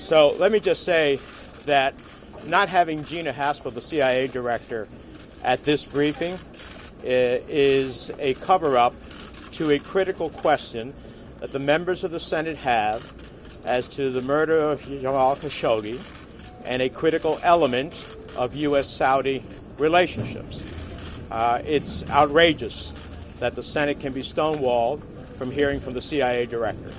So let me just say that not having Gina Haspel, the CIA director, at this briefing is a cover-up to a critical question that the members of the Senate have as to the murder of Jamal Khashoggi and a critical element of U.S.-Saudi relationships. It's outrageous that the Senate can be stonewalled from hearing from the CIA director.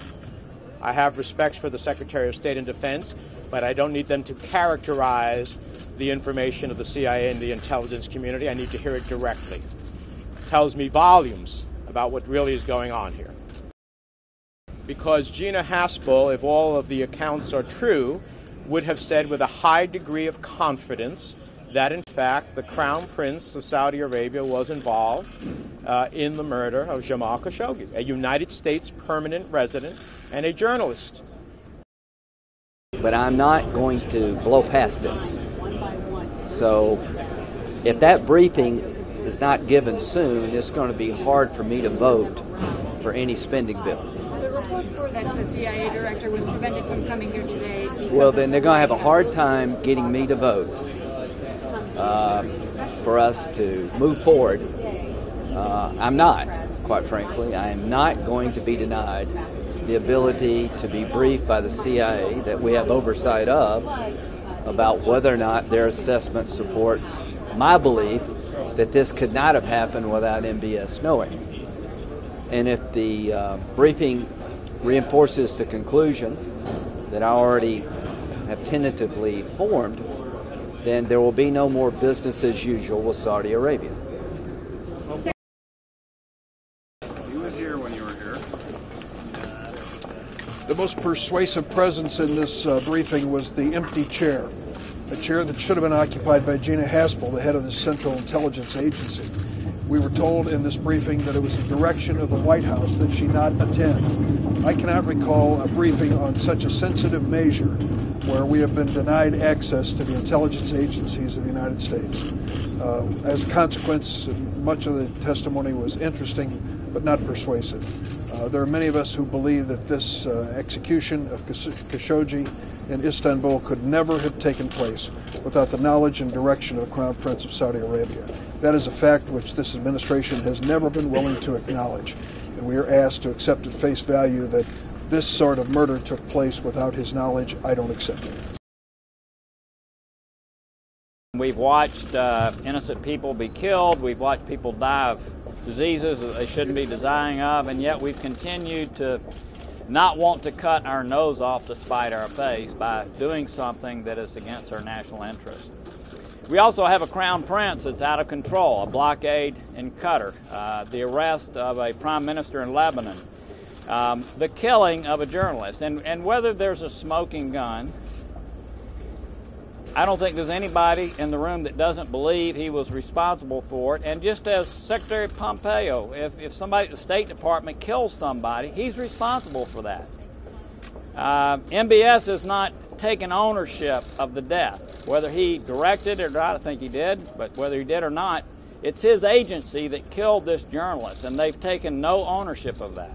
I have respect for the Secretary of State and Defense, but I don't need them to characterize the information of the CIA and the intelligence community. I need to hear it directly. It tells me volumes about what really is going on here. Because Gina Haspel, if all of the accounts are true, would have said with a high degree of confidence that, in fact, the Crown Prince of Saudi Arabia was involved in the murder of Jamal Khashoggi, a United States permanent resident and a journalist. But I'm not going to blow past this. So if that briefing is not given soon, it's going to be hard for me to vote for any spending bill. The reports were that the CIA director was prevented from coming here today. Well, then they're going to have a hard time getting me to vote for us to move forward. I'm not, quite frankly. I am not going to be denied the ability to be briefed by the CIA that we have oversight of about whether or not their assessment supports my belief that this could not have happened without MBS knowing. And if the briefing reinforces the conclusion that I already have tentatively formed, then there will be no more business as usual with Saudi Arabia. He was here when you were here. The most persuasive presence in this briefing was the empty chair, a chair that should have been occupied by Gina Haspel, the head of the Central Intelligence Agency. We were told in this briefing that it was the direction of the White House that she not attend. I cannot recall a briefing on such a sensitive measure where we have been denied access to the intelligence agencies of the United States. As a consequence, much of the testimony was interesting but not persuasive. There are many of us who believe that this execution of Khashoggi in Istanbul could never have taken place without the knowledge and direction of the Crown Prince of Saudi Arabia. That is a fact which this administration has never been willing to acknowledge, and we are asked to accept at face value that this sort of murder took place without his knowledge. I don't accept it. We've watched innocent people be killed. We've watched people die of diseases that they shouldn't be dying of, and yet we've continued to not want to cut our nose off to spite our face by doing something that is against our national interest. We also have a crown prince that's out of control, a blockade in Qatar, the arrest of a prime minister in Lebanon, the killing of a journalist. And whether there's a smoking gun, I don't think there's anybody in the room that doesn't believe he was responsible for it. And just as Secretary Pompeo, if somebody at the State Department kills somebody, he's responsible for that. MBS has not taken ownership of the death. Whether he directed it or not, I think he did, but whether he did or not, it's his agency that killed this journalist, and they've taken no ownership of that.